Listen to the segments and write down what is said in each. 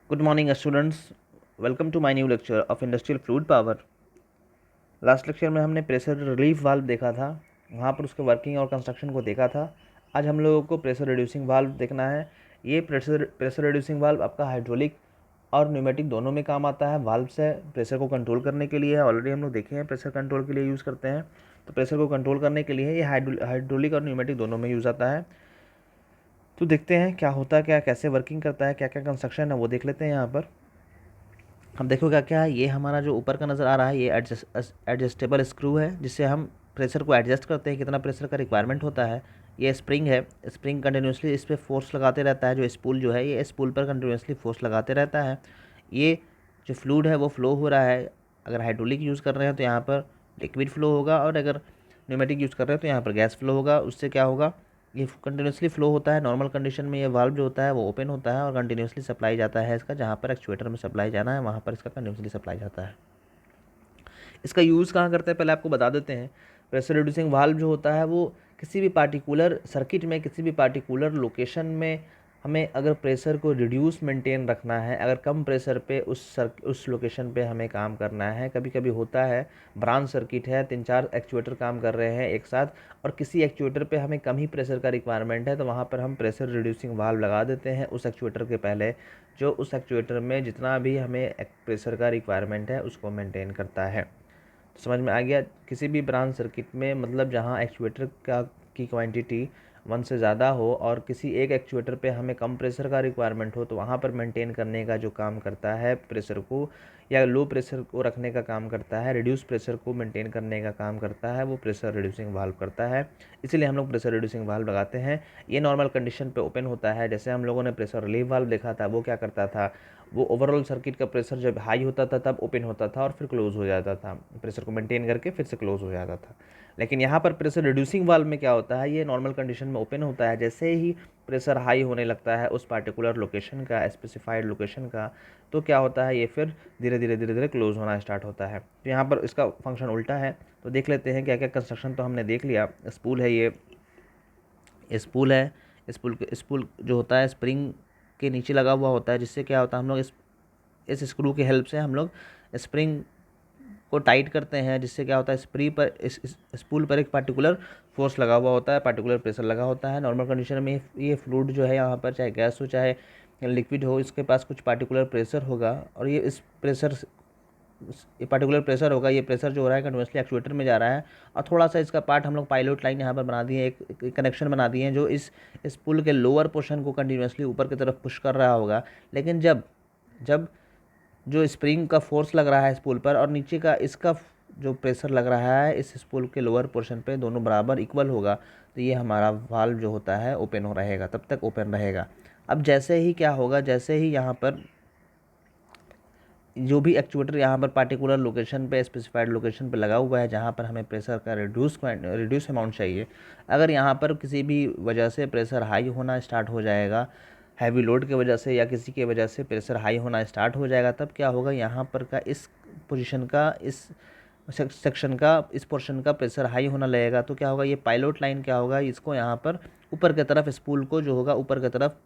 Good morning, students. Welcome to my new lecture of Industrial Fluid Power. Last lecture में हमने pressure relief valve देखा था, वहाँ पर उसके वर्किंग और कंस्ट्रक्शन को देखा था। आज हम लोगों को प्रेशर रिड्यूसिंग वाल्व देखना है। ये प्रेशर रिड्यूसिंग वाल्व आपका हाइड्रोलिक और न्यूमेटिक दोनों में काम आता है। वाल्व से प्रेशर को कंट्रोल करने के लिए ऑलरेडी हम लोग देखे हैं, प्रेशर कंट्रोल के लिए यूज़ करते हैं। तो प्रेशर को कंट्रोल करने के लिए ये हाइड्रोलिक और न्यूमेटिक दोनों में यूज़ आता है। तो देखते हैं क्या होता है, क्या कैसे वर्किंग करता है, क्या क्या कंस्ट्रक्शन है वो देख लेते हैं। यहाँ पर हम देखो क्या क्या है। ये हमारा जो ऊपर का नज़र आ रहा है ये एडजस्टेबल स्क्रू है, जिससे हम प्रेशर को एडजस्ट करते हैं, कितना प्रेशर का रिक्वायरमेंट होता है। ये स्प्रिंग है, स्प्रिंग कंटिन्यूसली इस पर फोर्स लगाते रहता है। जो स्पूल जो है ये स्पूल पर कंटिन्यूसली फोर्स लगाते रहता है। ये जो फ्लूइड है वो फ्लो हो रहा है। अगर हाइड्रोलिक यूज़ कर रहे हैं तो यहाँ पर लिक्विड फ्लो होगा, और अगर न्यूमेटिक यूज़ कर रहे हैं तो यहाँ पर गैस फ्लो होगा। उससे क्या होगा, ये कंटिन्यूसली फ्लो होता है। नॉर्मल कंडीशन में ये वाल्व जो होता है वो ओपन होता है और कंटिन्यूसली सप्लाई जाता है इसका, जहाँ पर एक्चुएटर में सप्लाई जाना है वहाँ पर इसका कंटिन्यूसली सप्लाई जाता है। इसका यूज़ कहाँ करते हैं पहले आपको बता देते हैं। प्रेशर रिड्यूसिंग वाल्व जो होता है वो किसी भी पार्टिकुलर सर्किट में, किसी भी पार्टिकुलर लोकेशन में हमें अगर प्रेशर को रिड्यूस मेंटेन रखना है, अगर कम प्रेशर पे उस लोकेशन पे हमें काम करना है। कभी कभी होता है ब्रांच सर्किट है, 3-4 एक्चुएटर काम कर रहे हैं एक साथ, और किसी एक्चुएटर पे हमें कम ही प्रेशर का रिक्वायरमेंट है, तो वहाँ पर हम प्रेशर रिड्यूसिंग वाल्व लगा देते हैं उस एक्चुएटर के पहले, जो उस एक्चुएटर में जितना भी हमें प्रेशर का रिक्वायरमेंट है उसको मेंटेन करता है। तो समझ में आ गया। किसी भी ब्रांच सर्किट में मतलब जहाँ एक्चुएटर की क्वांटिटी 1 से ज़्यादा हो और किसी एक एक्चुएटर पे हमें कम प्रेशर का रिक्वायरमेंट हो, तो वहाँ पर मेंटेन करने का जो काम करता है प्रेशर को, या लो प्रेशर को रखने का काम करता है, रिड्यूस प्रेशर को मेंटेन करने का काम करता है, वो प्रेशर रिड्यूसिंग वाल्व करता है। इसीलिए हम लोग प्रेशर रिड्यूसिंग वाल्व लगाते हैं। ये नॉर्मल कंडीशन पे ओपन होता है। जैसे हम लोगों ने प्रेशर रिलीफ वाल्व देखा था, वो क्या करता था, वो ओवरऑल सर्किट का प्रेशर जब हाई होता था तब ओपन होता था और फिर क्लोज हो जाता था, प्रेशर को मेंटेन करके फिर से क्लोज हो जाता था। लेकिन यहाँ पर प्रेशर रिड्यूसिंग वाल्व में क्या होता है, ये नॉर्मल कंडीशन में ओपन होता है। जैसे ही प्रेशर हाई होने लगता है उस पार्टिकुलर लोकेशन का, स्पेसिफाइड लोकेशन का, तो क्या होता है, ये फिर धीरे धीरे क्लोज होना स्टार्ट होता है। तो यहाँ पर इसका फंक्शन उल्टा है। तो देख लेते हैं क्या क्या कंस्ट्रक्शन। तो हमने देख लिया, स्पूल है, ये स्पूल है। स्पूल जो होता है स्प्रिंग के नीचे लगा हुआ होता है, जिससे क्या होता है हम लोग इस स्क्रू की हेल्प से हम लोग स्प्रिंग को टाइट करते हैं, जिससे क्या होता है इस स्पूल पर एक पार्टिकुलर फोर्स लगा हुआ होता है, पार्टिकुलर प्रेशर लगा होता है। नॉर्मल कंडीशन में ये फ्लूइड जो है यहाँ पर, चाहे गैस हो चाहे लिक्विड हो, इसके पास कुछ पार्टिकुलर प्रेशर होगा, और ये पार्टिकुलर प्रेशर होगा। ये प्रेशर जो हो रहा है कंटिन्यूसली एक्चुएटर में जा रहा है, और थोड़ा सा इसका पार्ट हम लोग पायलट लाइन यहाँ पर बना दिए, एक कनेक्शन बना दिए हैं जो इस पुल के लोअर पोर्शन को कंटिन्यूसली ऊपर की तरफ पुश कर रहा होगा। लेकिन जब जब जो स्प्रिंग का फोर्स लग रहा है स्पूल पर, और नीचे का इसका जो प्रेशर लग रहा है इस स्पूल के लोअर पोर्शन पे, दोनों बराबर इक्वल होगा, तो ये हमारा वाल्व जो होता है ओपन हो रहेगा, तब तक ओपन रहेगा। अब जैसे ही क्या होगा, जैसे ही यहाँ पर जो भी एक्चुएटर यहाँ पर पार्टिकुलर लोकेशन पे, स्पेसिफाइड लोकेशन पे लगा हुआ है, जहाँ पर हमें प्रेशर का रिड्यूस अमाउंट चाहिए, अगर यहाँ पर किसी भी वजह से प्रेशर हाई होना स्टार्ट हो जाएगा, हैवी लोड की वजह से या किसी की वजह से प्रेशर हाई होना स्टार्ट हो जाएगा, तब क्या होगा, यहाँ पर का इस पोजीशन का, इस सेक्शन का, इस पोर्शन का प्रेशर हाई होना लगेगा। तो क्या होगा, ये पायलट लाइन क्या होगा, इसको यहाँ पर ऊपर की तरफ, स्पूल को जो होगा ऊपर की तरफ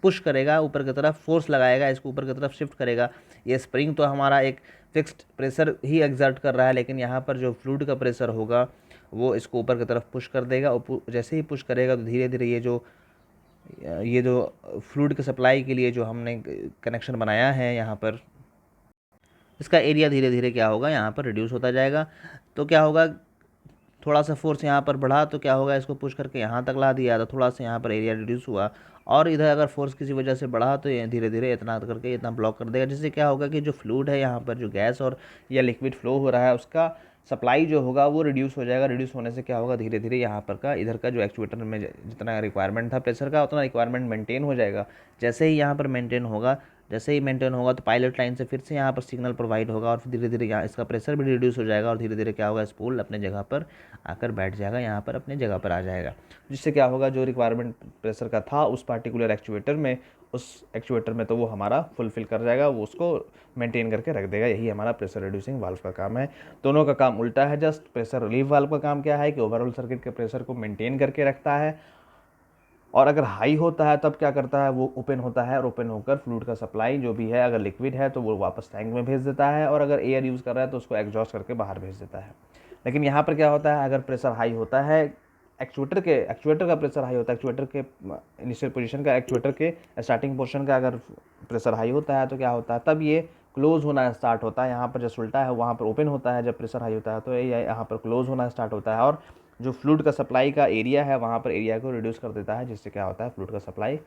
पुश करेगा, ऊपर की तरफ फोर्स लगाएगा, इसको ऊपर की तरफ शिफ्ट करेगा। ये स्प्रिंग तो हमारा एक फिक्स्ड प्रेशर ही एग्जर्ट कर रहा है, लेकिन यहाँ पर जो फ्लूइड का प्रेशर होगा वो इसको ऊपर की तरफ पुश कर देगा, और जैसे ही पुश करेगा तो धीरे धीरे ये जो फ्लूइड के सप्लाई के लिए जो हमने कनेक्शन बनाया है यहाँ पर, इसका एरिया धीरे धीरे क्या होगा, यहाँ पर रिड्यूस होता जाएगा। तो क्या होगा, थोड़ा सा फोर्स यहाँ पर बढ़ा तो क्या होगा, इसको पुश करके यहाँ तक ला दिया, तो थोड़ा सा यहाँ पर एरिया रिड्यूस हुआ। और इधर अगर फोर्स किसी वजह से बढ़ा तो ये धीरे धीरे इतना करके इतना ब्लॉक कर देगा, जिससे क्या होगा कि जो फ्लूइड है यहाँ पर, जो गैस और या लिक्विड फ्लो हो रहा है, उसका सप्लाई जो होगा वो रिड्यूस हो जाएगा। रिड्यूस होने से क्या होगा, धीरे धीरे यहाँ पर का इधर का जो एक्चुएटर में जितना रिक्वायरमेंट था प्रेशर का, उतना रिक्वायरमेंट मेंटेन हो जाएगा। जैसे ही यहाँ पर मेंटेन होगा, जैसे ही मेंटेन होगा तो पायलट लाइन से फिर से यहाँ पर सिग्नल प्रोवाइड होगा, और फिर धीरे धीरे यहाँ इसका प्रेशर भी रिड्यूस हो जाएगा, और धीरे धीरे क्या होगा, स्पूल अपने जगह पर आकर बैठ जाएगा, यहाँ पर अपने जगह पर आ जाएगा। जिससे क्या होगा, जो रिक्वायरमेंट प्रेशर का था उस पार्टिकुलर एक्चुएटर में, तो वो हमारा फुलफिल कर जाएगा, वो उसको मेंटेन करके रख देगा। यही हमारा प्रेशर रिड्यूसिंग वाल्व का काम है। दोनों का काम उल्टा है। जस्ट प्रेशर रिलीफ वाल्व का काम क्या है कि ओवरऑल सर्किट के प्रेशर को मेंटेन करके रखता है, और अगर हाई होता है तब क्या करता है, वो ओपन होता है और ओपन होकर फ्लूइड का सप्लाई जो भी है, अगर लिक्विड है तो वो वापस टैंक में भेज देता है, और अगर एयर यूज़ कर रहा है तो उसको एग्जॉस्ट करके बाहर भेज देता है। लेकिन यहाँ पर क्या होता है, अगर प्रेशर हाई होता है, एक्चुएटर का प्रेशर हाई होता है, एक्चुएटर के इनिशियल पोजीशन का, एक्चुएटर के स्टार्टिंग पोर्शन का अगर प्रेशर हाई होता है तो क्या होता है, तब ये क्लोज होना स्टार्ट होता है। यहाँ पर जो उल्टा है वहाँ पर ओपन होता है जब प्रेशर हाई होता है, तो ये यहाँ पर क्लोज होना स्टार्ट होता है, और जो फ्लूइड का सप्लाई का एरिया है वहाँ पर एरिया को रिड्यूस कर देता है, जिससे क्या होता है, फ्लूइड का सप्लाई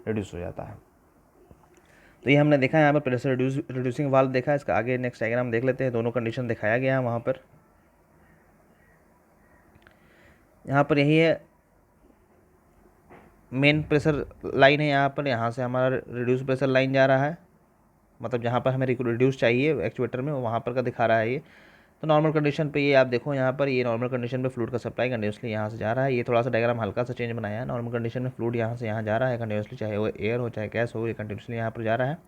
रिड्यूस हो जाता है। तो ये हमने देखा है यहाँ पर प्रेशर रिड्यूसिंग वाल्व देखा है। इसका आगे नेक्स्ट डायग्राम देख लेते हैं। दोनों कंडीशन दिखाया गया है वहाँ पर। यहाँ पर यही है, मेन प्रेशर लाइन है यहाँ पर, यहाँ से हमारा रिड्यूस प्रेशर लाइन जा रहा है, मतलब जहाँ पर हमें रिड्यूस चाहिए एक्चुएटर में वहाँ पर का दिखा रहा है ये। तो नॉर्मल कंडीशन पे ये आप देखो, यहाँ पर ये नॉर्मल कंडीशन पे फ्लूइड का सप्लाई कंटिन्यूसली यहाँ से जा रहा है। ये थोड़ा सा डायग्राम हल्का सा चेंज बनाया है। नॉर्मल कंडीशन में फ्लूइड यहाँ से यहाँ जा रहा है कंटिन्यूसली, चाहे वो एयर हो चाहे गैस हो, ये कंटिन्यूसली यहाँ पर जा रहा है।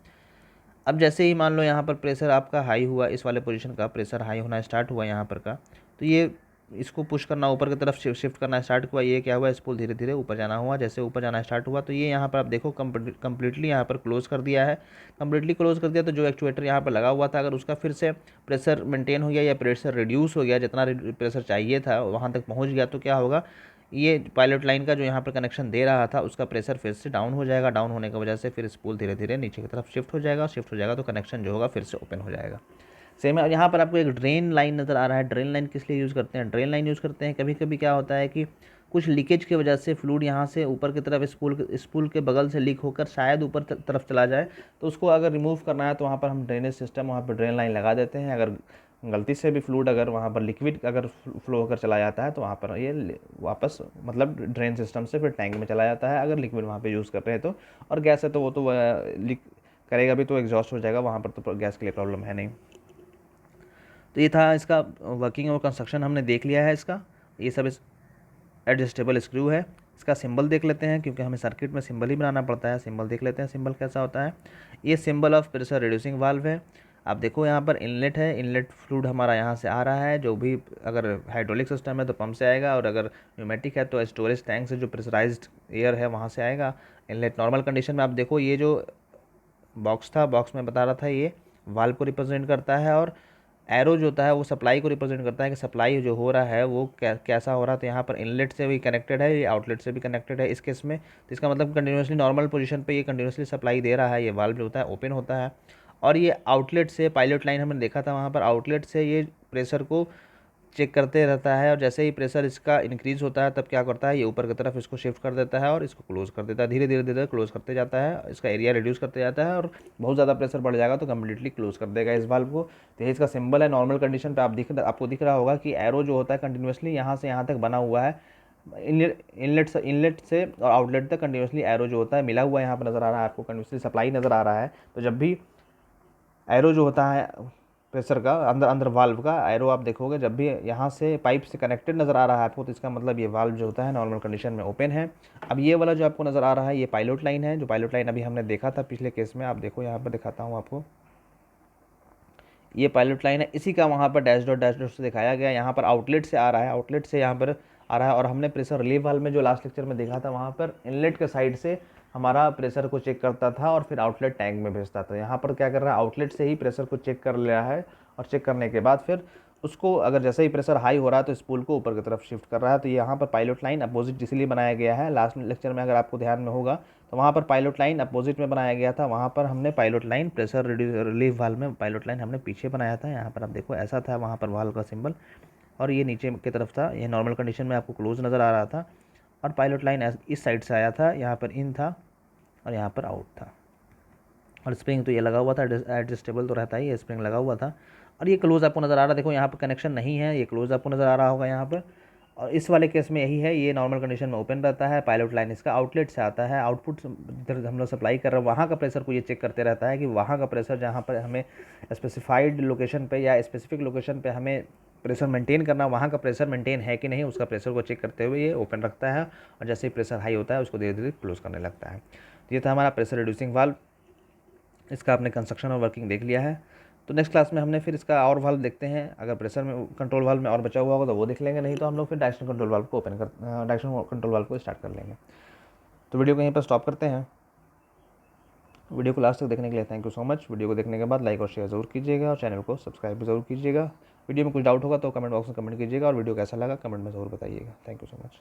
अब जैसे ही मान लो यहाँ पर प्रेशर आपका हाई हुआ, इस वाले पोजीशन का प्रेशर हाई होना स्टार्ट हुआ यहाँ पर का, तो ये इसको पुश करना ऊपर की तरफ शिफ्ट करना स्टार्ट हुआ। ये क्या हुआ, स्पूल धीरे धीरे ऊपर जाना हुआ। जैसे ऊपर जाना स्टार्ट हुआ तो ये यहाँ पर आप देखो कम्प्लीटली यहाँ पर क्लोज कर दिया है। कम्प्लीटली क्लोज कर दिया तो जो एक्चुएटर यहाँ पर लगा हुआ था, अगर उसका फिर से प्रेशर मेंटेन हो गया या प्रेशर रिड्यूस हो गया, जितना प्रेशर चाहिए था वहाँ तक पहुँच गया, तो क्या होगा, ये पायलट लाइन का जो यहाँ पर कनेक्शन दे रहा था उसका प्रेशर फिर से डाउन हो जाएगा। डाउन होने की वजह से फिर स्पूल धीरे धीरे नीचे की तरफ शिफ्ट हो जाएगा। शिफ्ट हो जाएगा तो कनेक्शन जो होगा फिर से ओपन हो जाएगा। सेम है। यहाँ पर आपको एक ड्रेन लाइन नज़र आ रहा है। ड्रेन लाइन किस लिए यूज़ करते हैं, ड्रेन लाइन यूज़ करते हैं कभी कभी क्या होता है कि कुछ लीकेज की वजह से फ्लूइड यहाँ से ऊपर की तरफ स्पूल के बगल से लीक होकर शायद ऊपर तरफ चला जाए, तो उसको अगर रिमूव करना है तो वहाँ पर हम ड्रेनेज सिस्टम, वहाँ पर ड्रेन लाइन लगा देते हैं। अगर गलती से भी फ्लूइड अगर वहाँ पर लिक्विड अगर फ्लो होकर चला जाता है तो वहाँ पर ये वापस मतलब ड्रेन सिस्टम से फिर टैंक में चला जाता है, अगर लिक्विड वहाँ पे यूज़ कर रहे हैं तो। और गैस है तो वो तो लीक करेगा भी तो एग्जॉस्ट हो जाएगा, वहाँ पर तो गैस के लिए प्रॉब्लम है नहीं। तो ये था इसका वर्किंग और कंस्ट्रक्शन हमने देख लिया है इसका। ये सब एडजस्टेबल स्क्रू है। इसका सिंबल देख लेते हैं, क्योंकि हमें सर्किट में सिंबल ही बनाना पड़ता है। सिंबल देख लेते हैं सिंबल कैसा होता है। ये symbol of pressure reducing valve है। आप देखो यहाँ पर इनलेट है, इनलेट फ्लूइड हमारा यहाँ से आ रहा है। जो भी अगर हाइड्रोलिक सिस्टम है तो पंप से आएगा, और अगर न्यूमेटिक है तो स्टोरेज टैंक से जो प्रेशराइज्ड एयर है वहाँ से आएगा। इनलेट नॉर्मल कंडीशन में आप देखो, ये जो बॉक्स था, बॉक्स में बता रहा था ये वाल्व को रिप्रेजेंट करता है, और एरो जो होता है वो सप्लाई को रिप्रेजेंट करता है कि सप्लाई जो हो रहा है वो कैसा हो रहा है। तो यहाँ पर इनलेट से भी कनेक्टेड है, ये आउटलेट से भी कनेक्टेड है इस केस में। तो इसका मतलब कंटिन्यूसली नॉर्मल पोजीशन पे ये कंटिन्यूसली सप्लाई दे रहा है। ये वाल्व जो होता है ओपन होता है, और ये आउटलेट से पायलट लाइन हमने देखा था वहाँ पर, आउटलेट से ये प्रेशर को चेक करते रहता है। और जैसे ही प्रेशर इसका इंक्रीज़ होता है तब क्या करता है, ये ऊपर की तरफ इसको शिफ्ट कर देता है और इसको क्लोज कर देता है। धीरे धीरे धीरे क्लोज करते जाता है, इसका एरिया रिड्यूस करते जाता है, और बहुत ज़्यादा प्रेशर बढ़ जाएगा तो कम्प्लीटली क्लोज कर देगा इस वाल्व को। तो ये इसका सिंबल है। नॉर्मल कंडीशन पे आपको दिख रहा होगा कि एरो जो होता है कंटिन्यूसली यहाँ से यहाँ तक बना हुआ है। इनलेट से और आउटलेट तक कंटिन्यूसली एरो जो होता है मिला हुआ यहाँ पर नज़र आ रहा है आपको, कंटिन्यूसली सप्लाई नज़र आ रहा है। तो जब भी एरो जो होता है प्रेशर का अंदर वाल्व का एरो आप देखोगे, जब भी यहाँ से पाइप से कनेक्टेड नज़र आ रहा है आपको, तो इसका मतलब ये वाल्व जो होता है नॉर्मल कंडीशन में ओपन है। अब ये वाला जो आपको नज़र आ रहा है ये पायलट लाइन है, जो पायलट लाइन अभी हमने देखा था पिछले केस में। आप देखो यहाँ पर दिखाता हूँ आपको, ये पायलट लाइन है, इसी का वहाँ पर डैश डॉट से दिखाया गया। यहाँ पर आउटलेट से आ रहा है, आउटलेट से यहाँ पर आ रहा है। और हमने प्रेशर रिलीफ वाल्व में जो लास्ट लेक्चर में देखा था वहाँ पर इनलेट के साइड से हमारा प्रेशर को चेक करता था और फिर आउटलेट टैंक में भेजता था। यहाँ पर क्या कर रहा है, आउटलेट से ही प्रेशर को चेक कर लिया है, और चेक करने के बाद फिर उसको अगर जैसे ही प्रेशर हाई हो रहा है तो स्पूल को ऊपर की तरफ शिफ्ट कर रहा है। तो यहाँ पर पायलट लाइन अपोजिट इसलिए बनाया गया है। लास्ट लेक्चर में अगर आपको ध्यान में होगा तो वहाँ पर पायलट लाइन अपोजिट में बनाया गया था। वहाँ पर हमने pilot line pressure relief valve में पायलट लाइन हमने पीछे बनाया था। यहाँ पर आप देखो ऐसा था वहाँ पर वाल्व का सिंबल, और ये नीचे की तरफ था। ये नॉर्मल कंडीशन में आपको क्लोज नज़र आ रहा था, और पायलट लाइन इस साइड से आया था, यहाँ पर इन था और यहाँ पर आउट था। और स्प्रिंग तो ये लगा हुआ था, एडजस्टेबल तो रहता ही, ये स्प्रिंग लगा हुआ था। और ये क्लोज आपको नज़र आ रहा है, देखो यहाँ पर कनेक्शन नहीं है, ये क्लोज आपको नज़र आ रहा होगा यहाँ पर। और इस वाले केस में यही है, ये नॉर्मल कंडीशन में ओपन रहता है। पायलट लाइन इसका आउटलेट से आता है, आउटपुट इधर हम लोग सप्लाई कर रहे हैं, वहाँ का प्रेशर को ये चेक करते रहता है कि वहाँ का प्रेशर जहाँ पर हमें स्पेसिफाइड लोकेशन पे या स्पेसिफिक लोकेशन पे हमें प्रेशर मेंटेन करना, वहाँ का प्रेशर मेंटेन है कि नहीं, उसका प्रेशर को चेक करते हुए ये ओपन रखता है। और जैसे ही प्रेशर हाई होता है उसको धीरे धीरे क्लोज करने लगता है। तो ये था हमारा प्रेशर रिड्यूसिंग वाल्व। इसका आपने कंस्ट्रक्शन और वर्किंग देख लिया है। तो नेक्स्ट क्लास में हमने फिर इसका और वाल्व देखते हैं। अगर प्रेशर में कंट्रोल वाल्व में और बचा हुआ होगा तो वो देख लेंगे, नहीं तो हम लोग फिर डायरेक्शन कंट्रोल वाल्व को स्टार्ट कर लेंगे। तो वीडियो को यहीं पर स्टॉप करते हैं। वीडियो को लास्ट तक देखने के लिए thank you so much. Video को देखने के बाद लाइक और शेयर ज़रूर कीजिएगा और चैनल को सब्सक्राइब भी ज़रूर कीजिएगा। वीडियो में कुछ डाउट होगा तो कमेंट बॉक्स में कमेंट कीजिएगा और वीडियो कैसा लगा कमेंट में ज़रूर बताइएगा। Thank you so much.